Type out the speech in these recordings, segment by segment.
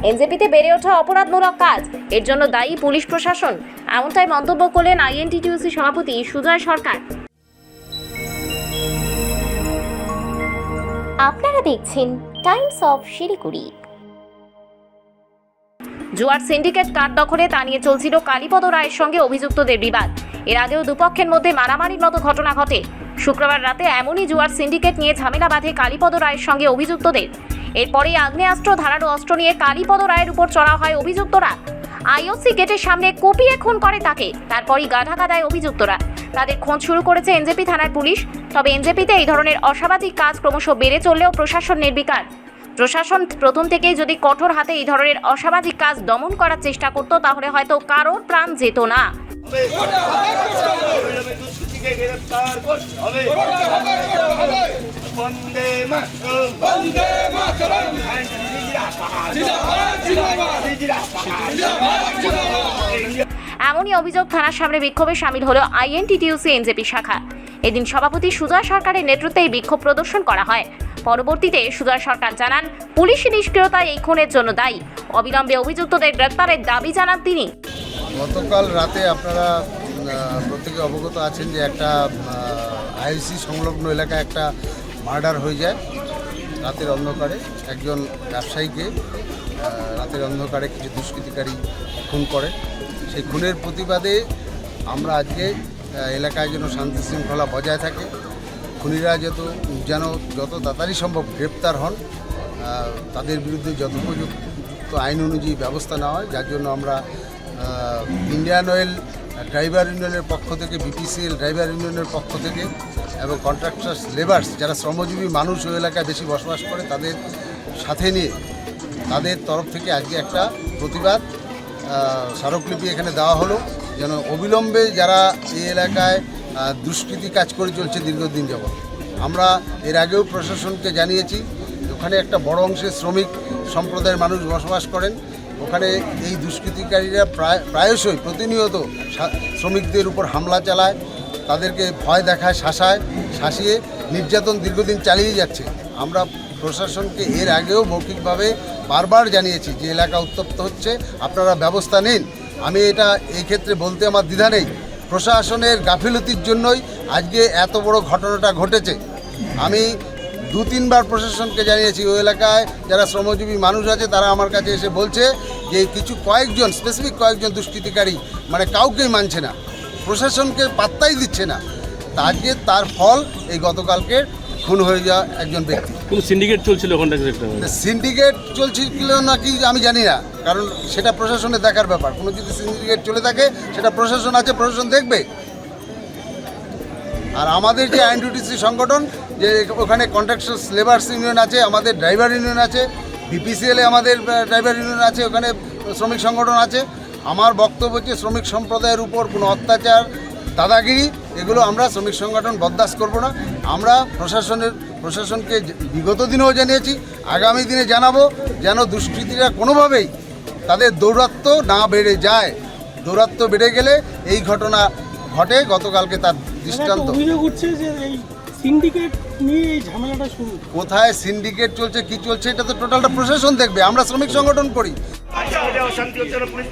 এনজেপিতে বেড়ে ওঠা অপরাধমূলক কাজ, এর জন্য দায়ী পুলিশ প্রশাসন, এমনটাই মন্তব্য করলেন আইএনটিটিইউসি সভাপতি সুজয় সরকার। আপনারা দেখছেন টাইমস অফ শিলিগুড়ি। জুয়ার সিন্ডিকেট কার দখলে তা নিয়ে চলছিল কালীপদ রায়ের সঙ্গে অভিযুক্তদের বিবাদ। এর আগেও দুপক্ষের মধ্যে মারামারির মতো ঘটনা ঘটে। শুক্রবার রাতে এমনই জুয়ার সিন্ডিকেট নিয়ে ঝামেলা বাঁধে কালীপদ রায়ের সঙ্গে অভিযুক্তদের। এরপরেই আগ্নেয়াস্ত্র, ধারালো অস্ত্র নিয়ে কালীপদ রায়ের উপর চড়া হয় অভিযুক্তরা। আইওসি গেটের সামনে কুপিয়ে খুন করে তাকে। তারপরই গা ঢাকা দেয় অভিযুক্তরা। তাদের খোঁজ শুরু করেছে এনজেপি থানার পুলিশ। তবে এনজেপিতে এই ধরনের অস্বাভাবিক কাজ ক্রমশ বেড়ে চললেও প্রশাসন নির্বিকার। প্রশাসন প্রথম থেকেই যদি কঠোর হাতে এই ধরনের অস্বাভাবিক কাজ দমন করার চেষ্টা করত, তাহলে হয়তো কারোর প্রাণ যেত না। এমনই অভিযোগ থানার সামনে বিক্ষোভে সামিল হলো আইএনটিটিইউসি এনজেপি শাখা। এদিন সভাপতি সুজয় সরকারের নেতৃত্বে এই বিক্ষোভ প্রদর্শন করা হয়। পরবর্তীতে সুজয় সরকার জানান, পুলিশি নিষ্ক্রিয়তা এই খুনের জন্য দায়ী। অবিলম্বে অভিযুক্তদের গ্রেপ্তারের দাবি জানান তিনি। গতকাল রাতে আপনারা প্রত্যেকে অবগত আছেন যে একটা আইওসি সংলগ্ন এলাকায় একটা মার্ডার হয়ে যায় রাতের অন্ধকারে। একজন ব্যবসায়ীকে রাতের অন্ধকারে কিছু দুষ্কৃতিকারী খুন করে। সেই খুনের প্রতিবাদে আমরা আজকে এলাকায় যেন শান্তি শৃঙ্খলা বজায় থাকে, খুনিরা যেন যত তাড়াতাড়ি সম্ভব গ্রেপ্তার হন, তাদের বিরুদ্ধে যথোপযুক্ত আইন অনুযায়ী ব্যবস্থা নেওয়া হয়। যার জন্য আমরা ইন্ডিয়ান অয়েল ড্রাইভার ইউনিয়নের পক্ষ থেকে, বিপিসিএল ড্রাইভার ইউনিয়নের পক্ষ থেকে এবং কন্ট্রাক্টার্স লেবার্স যারা শ্রমজীবী মানুষ ওই এলাকায় বেশি বসবাস করে তাদের সাথে নিয়ে তাদের তরফ থেকে আজকে একটা প্রতিবাদ স্মারকলিপি এখানে দেওয়া হলো, যেন অবিলম্বে যারা এই এলাকায় দুষ্কৃতি কাজ করে চলছে দীর্ঘদিন যাবৎ। আমরা এর আগেও প্রশাসনকে জানিয়েছি, ওখানে একটা বড় অংশের শ্রমিক সম্প্রদায়ের মানুষ বসবাস করেন। ওখানে এই দুষ্কৃতিকারীরা প্রায়শই প্রতিনিয়ত শ্রমিকদের উপর হামলা চালায়, তাদেরকে ভয় দেখায়, শাসিয়ে নির্যাতন দীর্ঘদিন চালিয়ে যাচ্ছে। আমরা প্রশাসনকে এর আগেও মৌখিকভাবে বারবার জানিয়েছি যে এলাকা উত্তপ্ত হচ্ছে, আপনারা ব্যবস্থা নিন। আমি এটা এই ক্ষেত্রে বলতে আমার দ্বিধা নেই, প্রশাসনের গাফিলতির জন্যই আজকে এত বড় ঘটনাটা ঘটেছে। আমি 2-3 বার প্রশাসনকে জানিয়েছি, ওই এলাকায় যারা শ্রমজীবী মানুষ আছে তারা আমার কাছে এসে বলছে যে কয়েকজন স্পেসিফিক কয়েকজন দুষ্কৃতিকারী কাউকেই মানছে না, প্রশাসনকে পাত্তাই দিচ্ছে না। তা আজকে তার ফল এই গতকালকে খুন হয়ে যাওয়া একজন ব্যক্তি। কোন সিন্ডিকেট চলছিল ওখানটা? সিন্ডিকেট চলছিল নাকি আমি জানি না, কারণ সেটা প্রশাসনের দেখার ব্যাপার। কোনো যদি সিন্ডিকেট চলে থাকে সেটা প্রশাসন আছে, প্রশাসন দেখবে। আর আমাদের যে আইএনটিটিইউসি সংগঠন, যে ওখানে কন্ট্রাক্টার্স লেবার্স ইউনিয়ন আছে, আমাদের ড্রাইভার ইউনিয়ন আছে, বিপিসিএলে আমাদের ড্রাইভার ইউনিয়ন আছে, ওখানে শ্রমিক সংগঠন আছে। আমার বক্তব্য হচ্ছে শ্রমিক সম্প্রদায়ের উপর কোনো অত্যাচার, দাদাগিরি, এগুলো আমরা শ্রমিক সংগঠন বরদাস্ত করব না। আমরা প্রশাসনকে বিগত দিনেও জানিয়েছি, আগামী দিনে জানাবো, যেন দুষ্কৃতীরা কোনোভাবেই তাদের দৌরাত্ম্য না বেড়ে যায়। দৌরাত্ম্য বেড়ে গেলে এই ঘটনা ঘটে। গতকালকে তার দৃষ্টান্ত। অভিযোগ উঠছে যে এই সিন্ডিকেট নিয়ে এই ঝামেলাটা শুরু। কোথায় সিন্ডিকেট চলছে, কি চলছে, এটা তো টোটালটা প্রশাসন দেখবে। আমরা শ্রমিক সংগঠন করি। শান্তি হচ্ছে কেন পুলিশ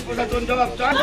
প্রশাসন জবাব চায়।